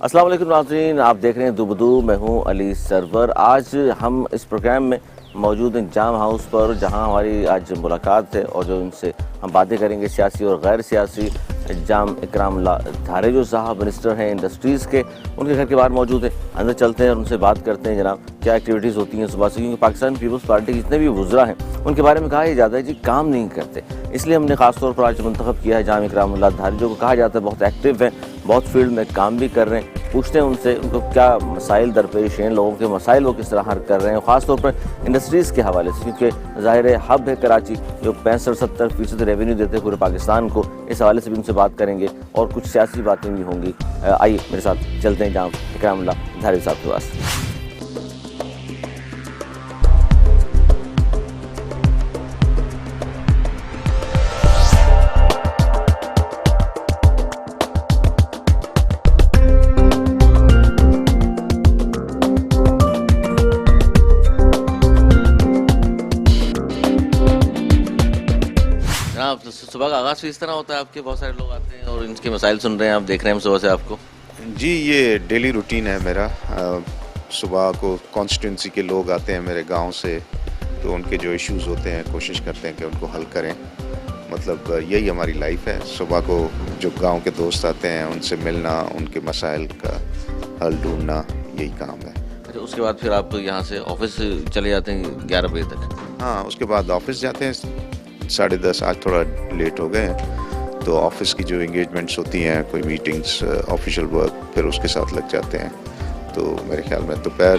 السلام علیکم ناظرین، آپ دیکھ رہے ہیں دوبدو، میں ہوں علی سرور۔ آج ہم اس پروگرام میں موجود ہیں جام ہاؤس پر، جہاں ہماری آج ملاقات ہے اور جو ان سے ہم باتیں کریں گے سیاسی اور غیر سیاسی۔ جام اکرام اللہ دھارے جو صاحب منسٹر ہیں انڈسٹریز کے، ان کے گھر کے باہر موجود ہیں۔ اندر چلتے ہیں اور ان سے بات کرتے ہیں جناب کیا ایکٹیویٹیز ہوتی ہیں صبح سے، کیونکہ پاکستان پیپلز پارٹی کے جتنے بھی وزراء ہیں ان کے بارے میں کہا یہ جاتا ہے جی کام نہیں کرتے، اس لیے ہم نے خاص طور پر آج منتخب کیا ہے جام اکرام اللہ دھارے، جو کہا جاتا ہے بہت ایکٹیو ہیں، بہت فیلڈ میں کام بھی کر رہے ہیں۔ پوچھتے ہیں ان سے ان کو کیا مسائل درپیش ہیں، لوگوں کے مسائل وہ کس طرح حل کر رہے ہیں، خاص طور پر انڈسٹریز کے حوالے سے، کیونکہ ظاہر ہب ہے کراچی جو 65-70% ریونیو دیتے ہیں پورے پاکستان کو، اس حوالے سے بھی ان سے بات کریں گے اور کچھ سیاسی باتیں بھی ہوں گی۔ آئیے میرے ساتھ چلتے ہیں جام اکرام اللہ دھارے صاحب کے پاس۔ صبح کا آغاز بھی اس طرح ہوتا ہے آپ کے، بہت سارے لوگ آتے ہیں اور ان کے مسائل سن رہے ہیں، آپ دیکھ رہے ہیں ہم صبح سے آپ کو؟ جی، یہ ڈیلی روٹین ہے میرا۔ صبح کو کانسٹیٹوئنسی کے لوگ آتے ہیں میرے گاؤں سے، تو ان کے جو ایشوز ہوتے ہیں کوشش کرتے ہیں کہ ان کو حل کریں۔ مطلب یہی ہماری لائف ہے، صبح کو جو گاؤں کے دوست آتے ہیں ان سے ملنا، ان کے مسائل کا حل ڈھونڈنا، یہی کام ہے۔ اچھا، اس کے بعد پھر آپ یہاں سے آفس چلے جاتے ہیں 11 بجے تک؟ ہاں، اس کے بعد آفس جاتے ہیں 10:30۔ آج تھوڑا لیٹ ہو گئے ہیں، تو آفس کی جو انگیجمنٹس ہوتی ہیں، کوئی میٹنگس، آفیشیل ورک، پھر اس کے ساتھ لگ جاتے ہیں۔ تو میرے خیال میں دوپہر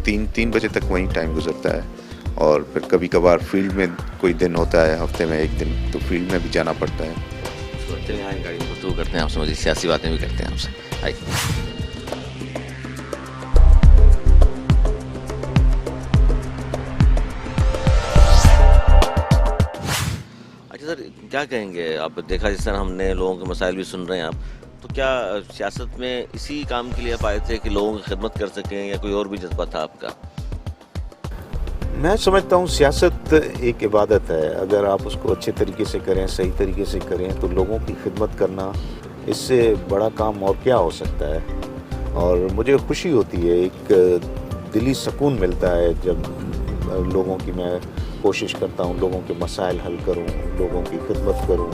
3 بجے تک وہیں ٹائم گزرتا ہے، اور پھر کبھی کبھار فیلڈ میں کوئی دن ہوتا ہے ہفتے میں ایک دن، تو فیلڈ میں بھی جانا پڑتا ہے۔ چلیں آئیں گاڑی میں گفتگو کرتے ہیں آپ سے، مزید سیاسی باتیں بھی کرتے ہیں آپ سے، آئیے۔ سر کیا کہیں گے آپ؟ دیکھا جس طرح ہم نے لوگوں کے مسائل بھی سن رہے ہیں آپ، تو کیا سیاست میں اسی کام کے لیے آپ آئے تھے کہ لوگوں کی خدمت کر سکیں، یا کوئی اور بھی جذبہ تھا آپ کا؟ میں سمجھتا ہوں سیاست ایک عبادت ہے، اگر آپ اس کو اچھے طریقے سے کریں، صحیح طریقے سے کریں، تو لوگوں کی خدمت کرنا اس سے بڑا کام اور کیا ہو سکتا ہے۔ اور مجھے خوشی ہوتی ہے، ایک دلی سکون ملتا ہے جب لوگوں کی میں کوشش کرتا ہوں، لوگوں کے مسائل حل کروں، لوگوں کی خدمت کروں،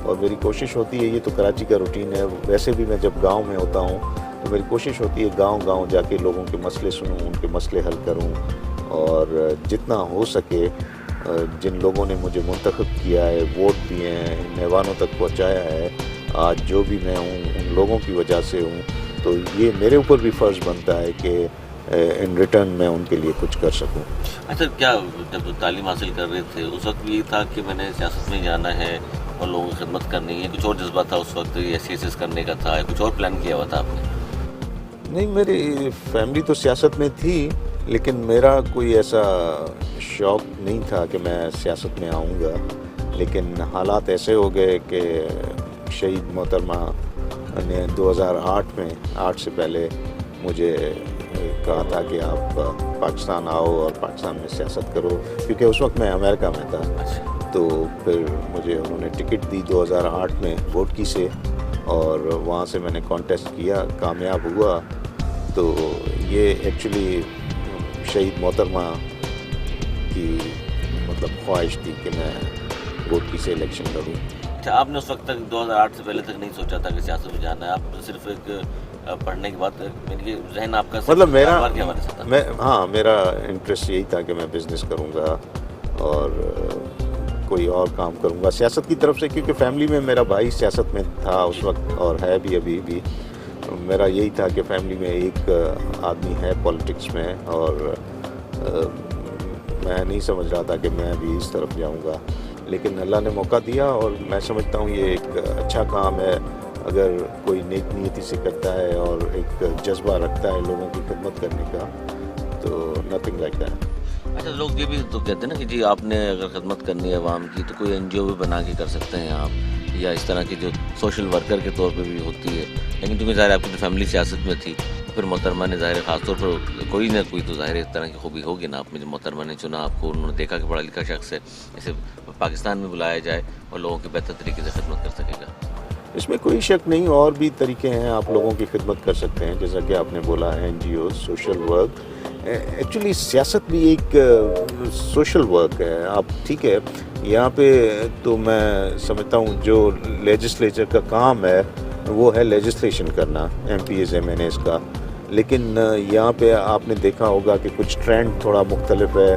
اور میری کوشش ہوتی ہے، یہ تو کراچی کا روٹین ہے، ویسے بھی میں جب گاؤں میں ہوتا ہوں تو میری کوشش ہوتی ہے گاؤں جا کے لوگوں کے مسئلے سنوں، ان کے مسئلے حل کروں، اور جتنا ہو سکے جن لوگوں نے مجھے منتخب کیا ہے، ووٹ دیے ہیں، ایوانوں تک پہنچایا ہے، آج جو بھی میں ہوں ان لوگوں کی وجہ سے ہوں، تو یہ میرے اوپر بھی فرض بنتا ہے کہ ان ریٹرن میں ان کے لیے کچھ کر سکوں۔ اچھا، کیا جب تعلیم حاصل کر رہے تھے اس وقت بھی تھا کہ میں نے سیاست میں جانا ہے اور لوگوں کی خدمت کرنی ہے، کچھ اور جذبہ تھا اس وقت، ایس کرنے کا تھا، کچھ اور پلان کیا ہوا تھا آپ نے؟ نہیں، میری فیملی تو سیاست میں تھی، لیکن میرا کوئی ایسا شوق نہیں تھا کہ میں سیاست میں آؤں گا، لیکن حالات ایسے ہو گئے کہ شہید محترمہ نے 2008 میں 8 سے پہلے مجھے کہا تھا کہ آپ پاکستان آؤ اور پاکستان میں سیاست کرو، کیونکہ اس وقت میں امریکہ میں تھا۔ تو پھر مجھے انہوں نے ٹکٹ دی 2008 میں ووٹ کی سے، اور وہاں سے میں نے کانٹیسٹ کیا، کامیاب ہوا۔ تو یہ ایکچولی شہید محترمہ کی مطلب خواہش تھی کہ میں ووٹ کی سے الیکشن لڑوں۔ اچھا، آپ نے اس وقت تک 2008 سے پہلے تک نہیں سوچا تھا کہ سیاست میں جانا ہے؟ آپ صرف ایک پڑھنے کے بعد ذہن آپ کا مطلب میرا انٹرسٹ یہی تھا کہ میں بزنس کروں گا اور کوئی اور کام کروں گا سیاست کی طرف سے، کیونکہ فیملی میں میرا بھائی سیاست میں تھا اس وقت اور ہے بھی ابھی بھی۔ میرا یہی تھا کہ فیملی میں ایک آدمی ہے پالیٹکس میں، اور میں نہیں سمجھ رہا تھا کہ میں بھی اس طرف جاؤں گا، لیکن اللہ نے موقع دیا، اور میں سمجھتا ہوں یہ ایک اچھا کام ہے اگر کوئی نیک نیتی سے کرتا ہے اور ایک جذبہ رکھتا ہے لوگوں کی خدمت کرنے کا، تو نتھنگ لائک دیٹ۔ اچھا، لوگ یہ بھی تو کہتے ہیں نا کہ جی آپ نے اگر خدمت کرنی ہے عوام کی تو کوئی این جی او بھی بنا کے کر سکتے ہیں آپ، یا اس طرح کی جو سوشل ورکر کے طور پہ بھی ہوتی ہے، لیکن چونکہ ظاہر آپ کی تو فیملی سیاست میں تھی، پھر محترمہ نے ظاہر خاص طور پر کوئی نہ کوئی تو ظاہر اس طرح کی خوبی ہوگی نا آپ میں، جو محترمہ نے چنا آپ کو، انہوں نے دیکھا کہ پڑھا لکھا شخص ہے، اسے پاکستان میں بلایا جائے اور لوگوں کی بہتر طریقے سے خدمت کر سکے گا۔ اس میں کوئی شک نہیں، اور بھی طریقے ہیں، آپ لوگوں کی خدمت کر سکتے ہیں، جیسا کہ آپ نے بولا NGO سوشل ورک. ایکچولی سیاست بھی ایک سوشل ورک ہے. آپ ٹھیک ہے، یہاں پہ تو میں سمجھتا ہوں جو لیجسلیچر کا کام ہے وہ ہے لیجسلیشن کرنا MPs MNAs کا، لیکن یہاں پہ آپ نے دیکھا ہوگا کہ کچھ ٹرینڈ تھوڑا مختلف ہے.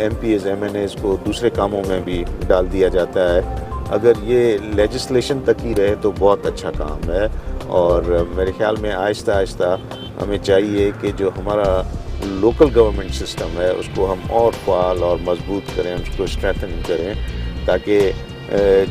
MPs MNAs کو دوسرے کاموں میں بھی ڈال دیا جاتا ہے. اگر یہ لیجسلیشن تک ہی رہے تو بہت اچھا کام ہے، اور میرے خیال میں آہستہ آہستہ ہمیں چاہیے کہ جو ہمارا لوکل گورنمنٹ سسٹم ہے اس کو ہم اور فعال اور مضبوط کریں، اس کو اسٹریتھن کریں، تاکہ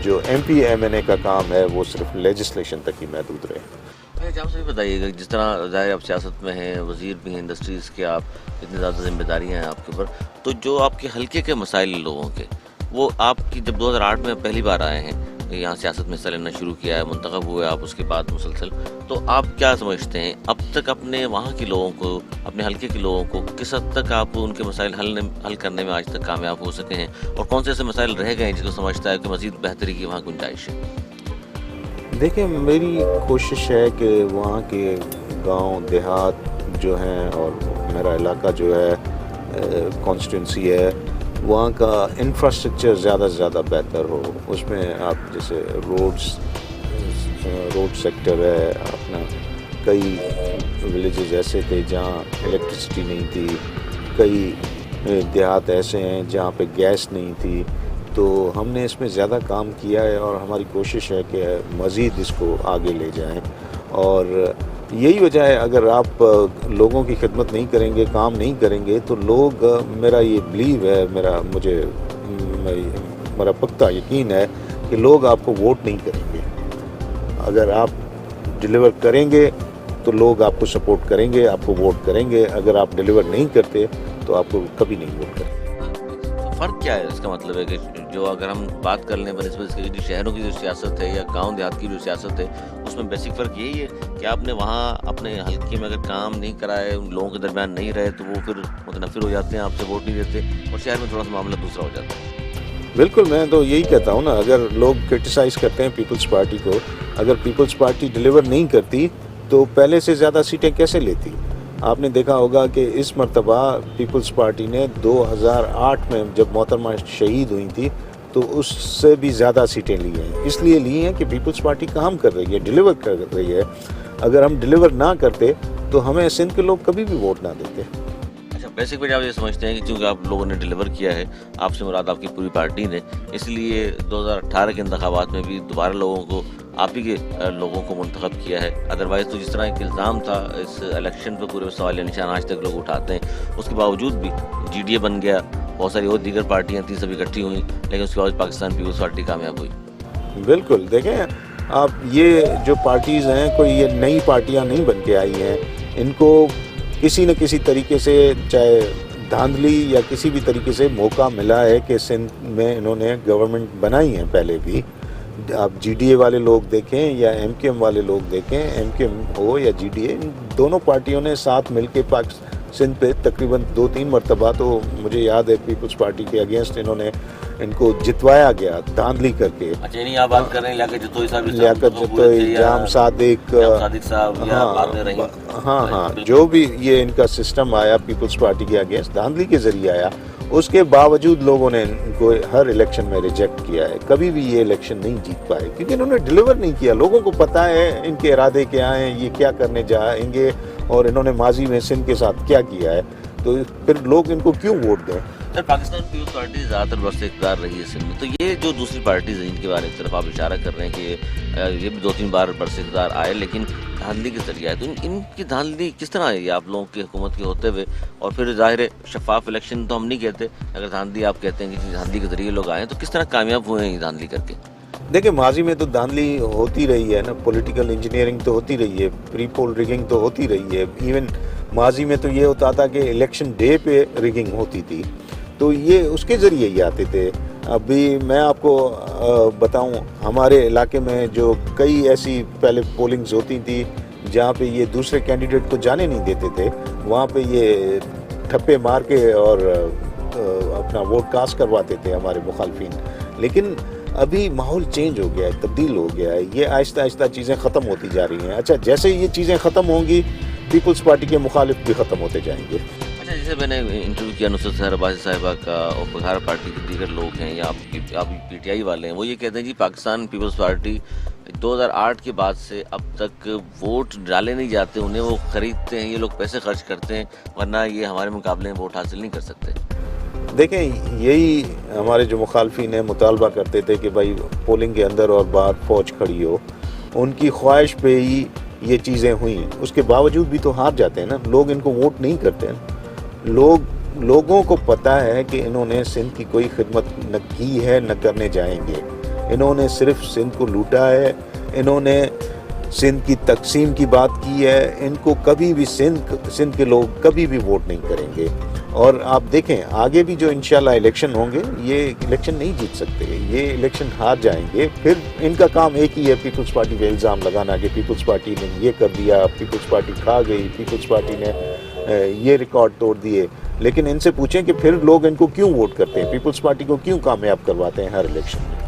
جو MP MNA کا کام ہے وہ صرف لیجسلیشن تک ہی محدود رہے. جام سے بھی بتائیے گا، جس طرح ظاہر آپ سیاست میں ہیں، وزیر بھی ہیں انڈسٹریز کے، آپ اتنی زیادہ ذمہ داریاں ہیں آپ کے اوپر، تو جو آپ کے حلقے کے مسائل لوگوں کے، وہ آپ کی جب 2008 میں پہلی بار آئے ہیں یہاں سیاست میں حصہ لینا شروع کیا ہے، منتخب ہوئے آپ اس کے بعد مسلسل، تو آپ کیا سمجھتے ہیں اب تک اپنے وہاں کے لوگوں کو، اپنے حلقے کے لوگوں کو کس حد تک آپ ان کے مسائل حل کرنے میں آج تک کامیاب ہو سکے ہیں، اور کون سے ایسے مسائل رہ گئے ہیں جس کو سمجھتا ہے کہ مزید بہتری کی وہاں گنجائش ہے؟ دیکھیں، میری کوشش ہے کہ وہاں کے گاؤں دیہات جو ہیں اور میرا علاقہ جو ہے کانسٹیٹوئنسی ہے، وہاں کا انفراسٹرکچر زیادہ سے زیادہ بہتر ہو. اس میں آپ جیسے روڈ سیکٹر ہے اپنا، کئی ولیجز ایسے تھے جہاں الیکٹرسٹی نہیں تھی، کئی دیہات ایسے ہیں جہاں پہ گیس نہیں تھی. تو ہم نے اس میں زیادہ کام کیا ہے، اور ہماری کوشش ہے کہ مزید اس کو آگے لے جائیں. اور یہی وجہ ہے، اگر آپ لوگوں کی خدمت نہیں کریں گے، کام نہیں کریں گے، تو لوگ، میرا یہ بلیو ہے، میرا پختہ یقین ہے کہ لوگ آپ کو ووٹ نہیں کریں گے. اگر آپ ڈیلیور کریں گے تو لوگ آپ کو سپورٹ کریں گے، آپ کو ووٹ کریں گے. اگر آپ ڈیلیور نہیں کرتے تو آپ کو کبھی نہیں ووٹ کریں گے. فرق کیا ہے؟ اس کا مطلب ہے کہ جو اگر ہم بات کر لیں بنسبت اس کے جو شہروں کی جو سیاست ہے یا گاؤں دیہات کی جو سیاست ہے، اس میں بیسک فرق یہی ہے کہ آپ نے وہاں اپنے حلقے میں اگر کام نہیں کرائے، ان لوگوں کے درمیان نہیں رہے، تو وہ پھر متنفر ہو جاتے ہیں، آپ سے ووٹ نہیں دیتے، اور شہر میں تھوڑا سا معاملہ دوسرا ہو جاتا ہے. بالکل، میں تو یہی کہتا ہوں نا، اگر لوگ کرٹیسائز کرتے ہیں پیپلز پارٹی کو، اگر پیپلز پارٹی ڈیلیور نہیں کرتی تو پہلے سے زیادہ سیٹیں کیسے لیتی؟ آپ نے دیکھا ہوگا کہ اس مرتبہ پیپلز پارٹی نے 2008 میں جب محترمہ شہید ہوئی تھی تو اس سے بھی زیادہ سیٹیں لی ہیں. اس لیے لی ہیں کہ پیپلز پارٹی کام کر رہی ہے، ڈیلیور کر رہی ہے. اگر ہم ڈیلیور نہ کرتے تو ہمیں سندھ کے لوگ کبھی بھی ووٹ نہ دیتے. بیسک وجہ آپ یہ سمجھتے ہیں کہ چونکہ آپ لوگوں نے ڈیلیور کیا ہے، آپ سے مراد آپ کی پوری پارٹی نے، اس لیے 2018 کے انتخابات میں بھی دوبارہ لوگوں کو، آپ ہی کے لوگوں کو منتخب کیا ہے. ادروائز تو جس طرح ایک الزام تھا اس الیکشن پہ، پورے سوالیہ نشان آج تک لوگ اٹھاتے ہیں، اس کے باوجود بھی GDA بن گیا، بہت ساری اور دیگر پارٹیاں تھیں، سب اکٹھی ہوئیں، لیکن اس کے بعد پاکستان پیپلز پارٹی کامیاب ہوئی. بالکل، دیکھیں آپ، یہ جو پارٹیز ہیں کوئی یہ نئی پارٹیاں نہیں بن کے آئی ہیں. ان کو کسی نہ کسی طریقے سے، چاہے دھاندلی یا کسی بھی طریقے سے موقع ملا ہے کہ سندھ میں انہوں نے گورنمنٹ بنائی ہیں پہلے بھی. آپ GDA والے لوگ دیکھیں یا MKM والے لوگ دیکھیں، MKM ہو یا GDA، دونوں پارٹیوں نے ساتھ مل کے سندھ پہ تقریباً 2-3 مرتبہ تو مجھے یاد ہے پیپلز پارٹی کے اگینسٹ انہوں نے ان کو جتوایا گیا دھاندلی کر کے. اچھا، یعنی آپ بات کر رہے ہیں لیاقت جتوئی، جام صادق صاحب، ہاں، جو بھی یہ ان کا سسٹم آیا پیپلز پارٹی کے اگینسٹ دھاندلی کے ذریعے آیا، اس کے باوجود لوگوں نے ان کو ہر الیکشن میں ریجیکٹ کیا ہے. کبھی بھی یہ الیکشن نہیں جیت پائے کیونکہ انہوں نے ڈیلیور نہیں کیا. لوگوں کو پتہ ہے ان کے ارادے کیا ہیں، یہ کیا کرنے جائیں گے، اور انہوں نے ماضی میں سندھ کے ساتھ کیا کیا ہے، تو پھر لوگ ان کو کیوں ووٹ دیں؟ سر، پاکستان پیپلز پارٹی زیادہ تر برس اقتدار رہی ہے سندھ میں، تو یہ جو دوسری پارٹیز ہیں جن کے بارے میں طرف آپ اشارہ کر رہے ہیں کہ یہ بھی 2-3 بار برس اقتدار آئے لیکن دھاندلی کے ذریعے آئے، تو ان کی دھاندلی کس طرح آئی آپ لوگوں کی حکومت کے ہوتے ہوئے؟ اور پھر ظاہر ہے شفاف الیکشن تو ہم نہیں کہتے، اگر دھاندلی آپ کہتے ہیں کہ دھاندلی کے ذریعے لوگ آئے تو کس طرح کامیاب ہوئے ہیں یہ دھاندلی کر کے؟ دیکھیں، ماضی میں تو دھاندلی ہوتی رہی ہے نا، پولیٹیکل انجینئرنگ تو ہوتی رہی ہے، پری پول ریگنگ تو ہوتی رہی ہے. ایون ماضی میں تو یہ ہوتا تھا کہ الیکشن ڈے پہ ریگنگ ہوتی تھی، تو یہ اس کے ذریعے ہی آتے تھے. ابھی میں آپ کو بتاؤں، ہمارے علاقے میں جو کئی ایسی پہلے پولنگز ہوتی تھی جہاں پہ یہ دوسرے کینڈیڈیٹ کو جانے نہیں دیتے تھے، وہاں پہ یہ ٹھپے مار کے اور اپنا ووٹ کاسٹ کرواتے تھے ہمارے مخالفین. لیکن ابھی ماحول چینج ہو گیا ہے, تبدیل ہو گیا ہے, یہ آہستہ آہستہ چیزیں ختم ہوتی جا رہی ہیں. اچھا جیسے یہ چیزیں ختم ہوں گی پیپلز پارٹی کے مخالف بھی ختم ہوتے جائیں گے. اچھا جیسے میں نے انٹرویو کیا نصرت سحر عباسی صاحبہ کا اور بہار پارٹی کے دیگر لوگ ہیں یا آپ پی ٹی آئی والے ہیں, وہ یہ کہتے ہیں جی پاکستان پیپلز پارٹی 2008 کے بعد سے اب تک ووٹ ڈالے نہیں جاتے, انہیں وہ خریدتے ہیں, یہ لوگ پیسے خرچ کرتے ہیں, ورنہ یہ ہمارے مقابلے میں ووٹ حاصل نہیں کر سکتے. دیکھیں یہی ہمارے جو مخالفین ہیں مطالبہ کرتے تھے کہ بھائی پولنگ کے اندر اور باہر فوج کھڑی ہو, ان کی خواہش پہ ہی یہ چیزیں ہوئیں. اس کے باوجود بھی تو ہار جاتے ہیں نا, لوگ ان کو ووٹ نہیں کرتے ہیں. لوگوں کو پتہ ہے کہ انہوں نے سندھ کی کوئی خدمت نہ کی ہے نہ کرنے جائیں گے. انہوں نے صرف سندھ کو لوٹا ہے, انہوں نے سندھ کی تقسیم کی بات کی ہے. ان کو کبھی بھی سندھ کے لوگ کبھی بھی ووٹ نہیں کریں گے. اور آپ دیکھیں آگے بھی جو انشاءاللہ الیکشن ہوں گے, یہ الیکشن نہیں جیت سکتے, یہ الیکشن ہار جائیں گے. پھر ان کا کام ایک ہی ہے پیپلز پارٹی پہ الزام لگانا کہ پیپلز پارٹی نے یہ کر دیا, پیپلز پارٹی کھا گئی, پیپلز پارٹی نے یہ ریکارڈ توڑ دیے. لیکن ان سے پوچھیں کہ پھر لوگ ان کو کیوں ووٹ کرتے ہیں, پیپلز پارٹی کو کیوں کامیاب کرواتے ہیں ہر الیکشن میں.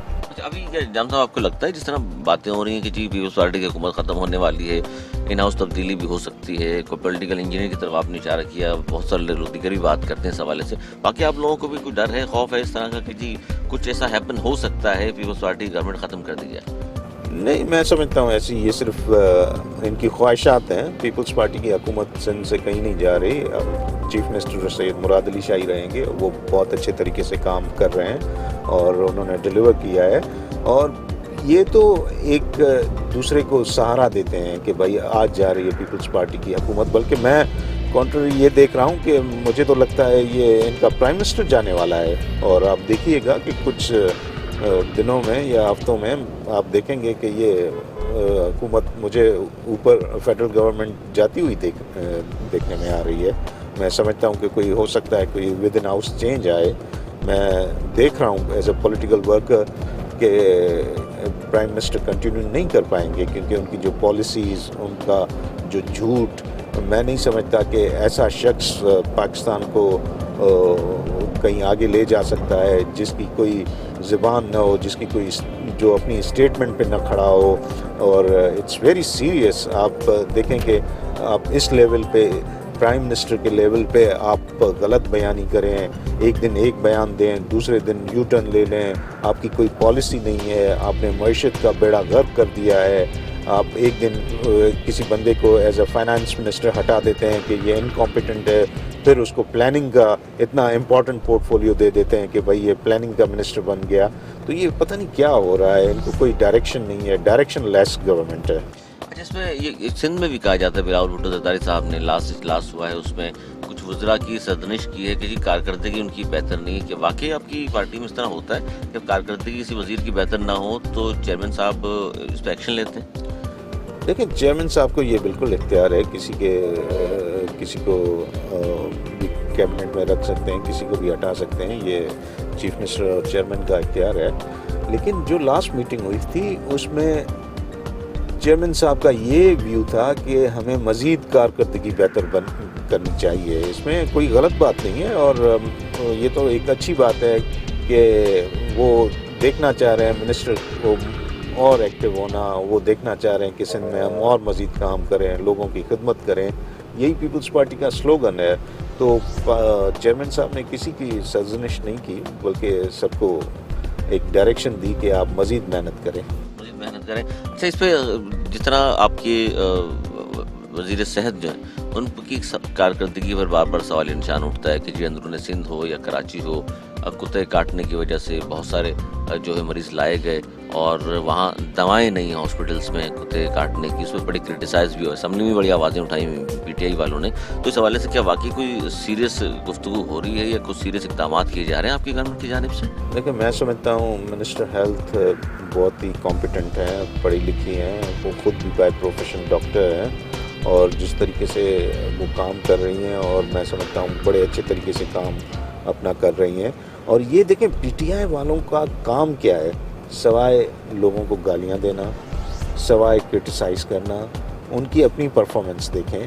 ابھی کیا جام صاحب آپ کو لگتا ہے جس طرح باتیں ہو رہی ہیں کہ جی پیپلز پارٹی کی حکومت ختم ہونے والی ہے, ان ہاؤس تبدیلی بھی ہو سکتی ہے, کوئی پولیٹیکل انجینئر کی طرف آپ نے اشارہ کیا, بہت سارے لوگ دیگر بھی بات کرتے ہیں اس حوالے سے, باقی آپ لوگوں کو بھی کوئی ڈر ہے, خوف ہے اس طرح کا کہ جی کچھ ایسا ہیپن ہو سکتا ہے پیپلز پارٹی گورنمنٹ ختم کر دی جائے؟ نہیں, میں سمجھتا ہوں ایسی یہ صرف ان کی خواہشات ہیں. پیپلز پارٹی کی حکومت سندھ سے کہیں نہیں جا رہی. چیف منسٹر سید مراد علی شاہی رہیں گے, وہ بہت اچھے طریقے سے کام کر رہے ہیں اور انہوں نے ڈیلیور کیا ہے. اور یہ تو ایک دوسرے کو سہارا دیتے ہیں کہ بھائی آج جا رہی ہے پیپلز پارٹی کی حکومت, بلکہ میں کانٹری یہ دیکھ رہا ہوں کہ مجھے تو لگتا ہے یہ ان کا پرائم منسٹر جانے والا ہے. اور آپ دیکھیے گا کہ کچھ دنوں میں یا ہفتوں میں آپ دیکھیں گے کہ یہ حکومت مجھے اوپر فیڈرل گورنمنٹ جاتی ہوئی دیکھنے میں آ رہی ہے. میں سمجھتا ہوں کہ کوئی ہو سکتا ہے کوئی ود ان ہاؤس چینج آئے. میں دیکھ رہا ہوں ایز اے پولیٹیکل ورکر کہ پرائم منسٹر کنٹینیو نہیں کر پائیں گے, کیونکہ ان کی جو پالیسیز, ان کا جو جھوٹ, میں نہیں سمجھتا کہ ایسا شخص پاکستان کو کہیں آگے لے جا سکتا ہے جس کی کوئی زبان نہ ہو, جس کی کوئی جو اپنی اسٹیٹمنٹ پہ نہ کھڑا ہو. اور اٹس ویری سیریس. آپ دیکھیں کہ آپ اس لیول پہ پرائم منسٹر کے لیول پہ آپ غلط بیانی کریں, ایک دن ایک بیان دیں, دوسرے دن یو ٹرن لے لیں, آپ کی کوئی پالیسی نہیں ہے, آپ نے معیشت کا بیڑا غرق کر دیا ہے. آپ ایک دن کسی بندے کو ایز اے فائنانس منسٹر ہٹا دیتے ہیں کہ یہ انکمپیٹنٹ ہے, پھر اس کو پلاننگ کا اتنا امپورٹنٹ پورٹ فولیو دے دیتے ہیں کہ بھائی یہ پلاننگ کا منسٹر بن گیا. تو یہ پتہ نہیں کیا ہو رہا ہے, ان کو کوئی ڈائریکشن نہیں ہے, ڈائریکشن لیس گورنمنٹ ہے. جس میں یہ سندھ میں بھی کہا جاتا ہے, بلاول بھٹو زرداری صاحب نے لاسٹ اجلاس ہوا ہے, اس میں کچھ وزراء کی سرزنش کی ہے کہ جی کارکردگی ان کی بہتر نہیں ہے. کہ واقعی آپ کی پارٹی میں اس طرح ہوتا ہے جب کارکردگی کسی وزیر کی بہتر نہ ہو تو چیئرمین صاحب اس پہ ایکشن لیتے ہیں؟ دیکھیں چیئرمین صاحب کو یہ بالکل اختیار ہے, کسی کو بھی کیبنٹ میں رکھ سکتے ہیں, کسی کو بھی ہٹا سکتے ہیں, یہ چیف منسٹر اور چیئرمین کا اختیار ہے. لیکن جو لاسٹ میٹنگ ہوئی تھی اس میں چیئرمین صاحب کا یہ ویو تھا کہ ہمیں مزید کارکردگی بہتر کرنی چاہیے. اس میں کوئی غلط بات نہیں ہے اور یہ تو ایک اچھی بات ہے کہ وہ دیکھنا چاہ رہے ہیں منسٹر کو اور ایکٹیو ہونا, وہ دیکھنا چاہ رہے ہیں کہ سندھ میں ہم اور مزید کام کریں, لوگوں کی خدمت کریں. یہی پیپلز پارٹی کا سلوگن ہے. تو چیئرمین صاحب نے کسی کی سرزنش نہیں کی, بلکہ سب کو ایک ڈائریکشن دی کہ آپ مزید محنت کریں. اچھا, اس پہ جس طرح آپ کے وزیر صحت جو ہیں ان کی کارکردگی پر بار بار سوال نشان اٹھتا ہے کہ جی اندرون سندھ ہو یا کراچی ہو, کتے کاٹنے کی وجہ سے بہت سارے جو ہے مریض لائے گئے اور وہاں دوائیں نہیں ہیں ہاسپٹلس میں کتے کاٹنے کی. اس پہ بڑی کرٹیسائز بھی ہو, اسمبلی میں بڑی آوازیں اٹھائی پی ٹی آئی والوں نے. تو اس حوالے سے کیا واقعی کوئی سیریس گفتگو ہو رہی ہے یا کچھ سیریس اقدامات کیے جا رہے ہیں آپ کی گورنمنٹ کی جانب سے؟ دیکھیں میں سمجھتا ہوں منسٹر ہیلتھ بہت ہی کمپیٹنٹ ہیں, پڑھی لکھی ہیں, وہ خود بھی بائی پروفیشن ڈاکٹر ہیں اور جس طریقے سے وہ کام کر رہی ہیں اور میں سمجھتا ہوں بڑے اچھے طریقے سے کام اپنا کر رہی ہیں. اور یہ دیکھیں پی ٹی آئی والوں کا کام کیا ہے, سوائے لوگوں کو گالیاں دینا, سوائے کرٹیسائز کرنا. ان کی اپنی پرفارمنس دیکھیں.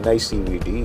NICVD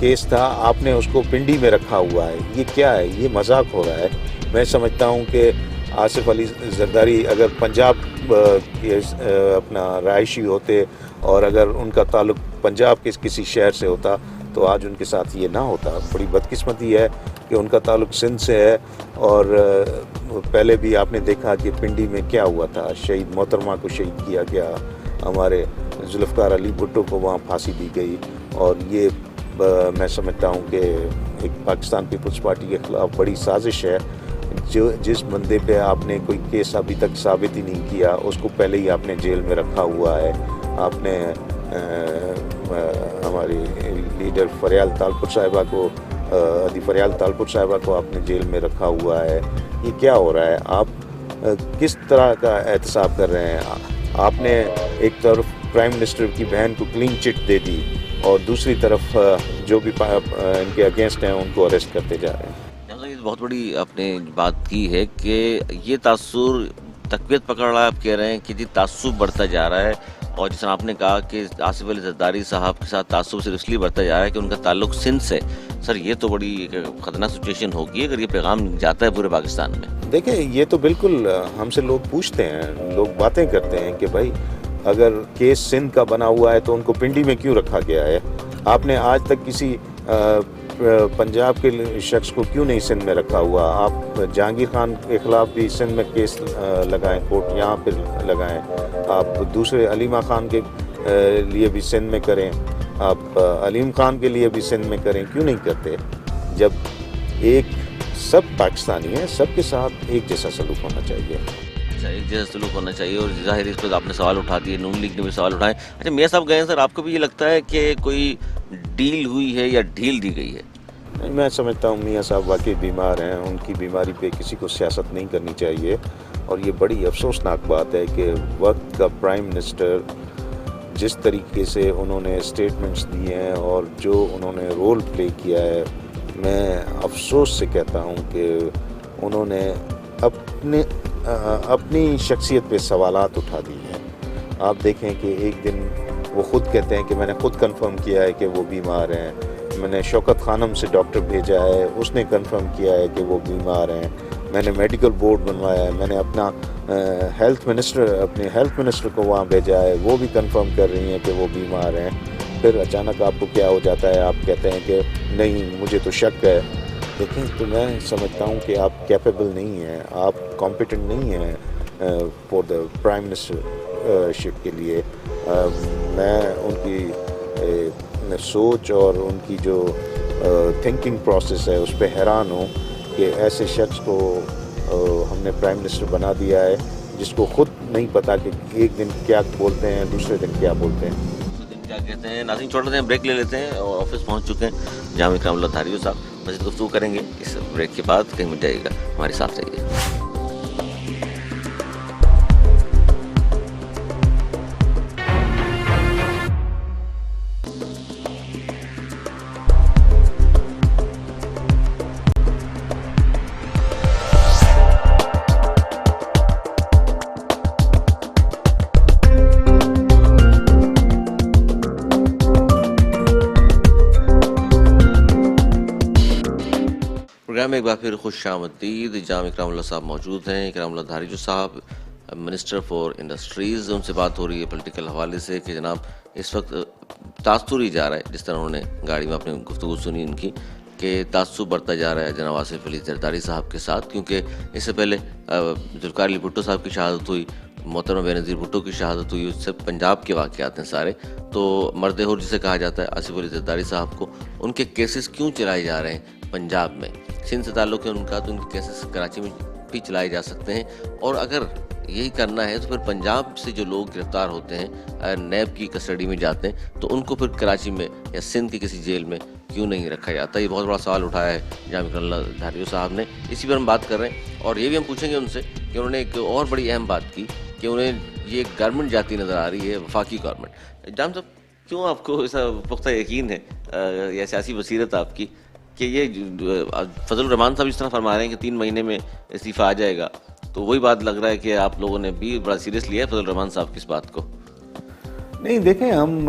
کیس تھا, آپ نے اس کو پنڈی میں رکھا ہوا ہے. یہ کیا ہے؟ یہ مذاق ہو رہا ہے. میں سمجھتا ہوں کہ آصف علی زرداری اگر پنجاب کے اپنا رہائشی ہوتے اور اگر ان کا تعلق پنجاب کے کسی شہر سے ہوتا تو آج ان کے ساتھ یہ نہ ہوتا. بڑی بدقسمتی ہے کہ ان کا تعلق سندھ سے ہے. اور پہلے بھی آپ نے دیکھا کہ پنڈی میں کیا ہوا تھا, شہید محترمہ کو شہید کیا گیا, ہمارے ذوالفقار علی بھٹو کو وہاں پھانسی دی گئی. اور یہ میں سمجھتا ہوں کہ ایک پاکستان پیپلز پارٹی کے خلاف بڑی سازش ہے. جس بندے پہ آپ نے کوئی کیس ابھی تک ثابت ہی نہیں کیا, اس کو پہلے ہی آپ نے جیل میں رکھا ہوا ہے. آپ نے ہماری لیڈر فریال تالپور صاحبہ کو, ادی فریال تالپور صاحبہ کو آپ نے جیل میں رکھا ہوا ہے. یہ کیا ہو رہا ہے؟ آپ کس طرح کا احتساب کر رہے ہیں؟ آپ نے ایک طرف پرائم منسٹر کی بہن کو کلین چٹ دے دی اور دوسری طرف جو بھی ان کے اگینسٹ ہیں ان کو اریسٹ کرتے جا رہے ہیں. یہ بہت بڑی آپ نے بات کی ہے کہ یہ تاثر تقویت پکڑ رہا ہے. آپ کہہ رہے ہیں کہ جی تعصب بڑھتا جا رہا ہے, اور جس طرح آپ نے کہا کہ آصف علی زرداری صاحب کے ساتھ تعصب صرف اس لیے بڑھتا جا رہا ہے کہ ان کا تعلق سندھ سے. سر یہ تو بڑی خطرناک سچویشن ہوگی اگر یہ پیغام جاتا ہے پورے پاکستان میں. دیکھیں یہ تو بالکل ہم سے لوگ پوچھتے ہیں, لوگ باتیں کرتے ہیں کہ بھائی اگر کیس سندھ کا بنا ہوا ہے تو ان کو پنڈی میں کیوں رکھا گیا ہے؟ آپ نے آج تک کسی پنجاب کے شخص کو کیوں نہیں سندھ میں رکھا ہوا؟ آپ جہانگیر خان کے خلاف بھی سندھ میں کیس لگائیں, کورٹ یہاں پہ لگائیں. آپ دوسرے علیمہ خان کے لیے بھی سندھ میں کریں, آپ علیم خان کے لیے بھی سندھ میں کریں. کیوں نہیں کرتے؟ جب ایک سب پاکستانی ہیں, سب کے ساتھ ایک جیسا سلوک ہونا چاہیے. ایک جیسا سلوک ہونا چاہیے. اور ظاہر اس پہ آپ نے سوال اٹھا دیے, نون لیگ نے بھی سوال اٹھائے. اچھا میاں صاحب گئے ہیں سر, آپ کو بھی یہ لگتا ہے کہ کوئی ڈیل ہوئی ہے یا ڈھیل دی گئی ہے؟ میں سمجھتا ہوں میاں صاحب واقعی بیمار ہیں. ان کی بیماری پہ کسی کو سیاست نہیں کرنی چاہیے. اور یہ بڑی افسوسناک بات ہے کہ وقت کا پرائم منسٹر جس طریقے سے انہوں نے اسٹیٹمنٹس دیے ہیں اور جو انہوں نے رول پلے کیا ہے, میں افسوس سے کہتا ہوں کہ انہوں نے اپنی شخصیت پہ سوالات اٹھا دیے ہیں. آپ دیکھیں کہ ایک دن وہ خود کہتے ہیں کہ میں نے خود کنفرم کیا ہے کہ وہ بیمار ہیں, میں نے شوکت خانم سے ڈاکٹر بھیجا ہے, اس نے کنفرم کیا ہے کہ وہ بیمار ہیں, میں نے میڈیکل بورڈ بنوایا ہے, میں نے اپنا اپنے ہیلتھ منسٹر کو وہاں بھیجا ہے, وہ بھی کنفرم کر رہی ہیں کہ وہ بیمار ہیں. پھر اچانک آپ کو کیا ہو جاتا ہے, آپ کہتے ہیں کہ نہیں مجھے تو شک ہے. دیکھیں تو میں سمجھتا ہوں کہ آپ کیپیبل نہیں ہیں, آپ کمپیٹنٹ نہیں ہیں فور دا پرائم منسٹر شپ کے لیے. میں ان کی سوچ اور ان کی جو تھنکنگ پروسیس ہے اس پہ حیران ہوں کہ ایسے شخص کو ہم نے پرائم منسٹر بنا دیا ہے جس کو خود نہیں پتا کہ ایک دن کیا بولتے ہیں, دوسرے دن کیا بولتے ہیں. کیا کہتے ہیں. ناظرین چھوڑ لیتے ہیں, بریک لے لیتے ہیں, اور آفس پہنچ چکے ہیں جامع اکرام اللہ دھاریو صاحب. مزید گفتگو کریں گے اس بریک کے بعد. کہیں مل جائے گا, ہمارے ساتھ رہیے. پروگرام میں ایک بار پھر خوش آمدید. جامع اکرام اللہ صاحب موجود ہیں. اکرام اللہ دھاریو صاحب منسٹر فار انڈسٹریز, ان سے بات ہو رہی ہے پولیٹیکل حوالے سے کہ جناب اس وقت تاثر ہی جا رہا ہے. جس طرح انہوں نے گاڑی میں اپنی گفتگو سنی ان کی کہ تعصب بڑھتا جا رہا ہے جناب آصف علی زرداری صاحب کے ساتھ, کیونکہ اس سے پہلے ذوالفقار علی بھٹو صاحب کی شہادت ہوئی, محترمہ بینظیر بھٹو کی شہادت ہوئی, اس سے پنجاب کے واقعات ہیں سارے. تو مرد ہور جسے کہا جاتا ہے آصف علی زرداری صاحب کو, ان کے کیسز کیوں چلائے جا رہے ہیں پنجاب میں؟ سندھ سے تعلق ہے ان کا, تو ان کے کیسز کراچی میں بھی چلائے جا سکتے ہیں. اور اگر یہی کرنا ہے تو پھر پنجاب سے جو لوگ گرفتار ہوتے ہیں, نیب کی کسٹڈی میں جاتے ہیں, تو ان کو پھر کراچی میں یا سندھ کی کسی جیل میں کیوں نہیں رکھا جاتا؟ یہ بہت بڑا سوال اٹھایا ہے جامع اکرام اللہ دھاریو صاحب نے. اسی پر ہم بات کر رہے ہیں, اور یہ بھی ہم پوچھیں گے ان سے کہ انہوں نے ایک اور بڑی اہم بات کی کہ انہیں یہ ایک گورنمنٹ جاتی نظر آ رہی ہے, وفاقی گورنمنٹ. جام صاحب کیوں آپ کو ایسا پختہ یقین ہے یا سیاسی بصیرت آپ کی کہ یہ فضل الرحمان صاحب اس طرح فرما رہے ہیں کہ 3 مہینے میں استعفیٰ آ جائے گا؟ تو وہی بات لگ رہا ہے کہ آپ لوگوں نے بھی بڑا سیریس لیا ہے فضل الرحمان صاحب کی اس بات کو. نہیں دیکھیں, ہم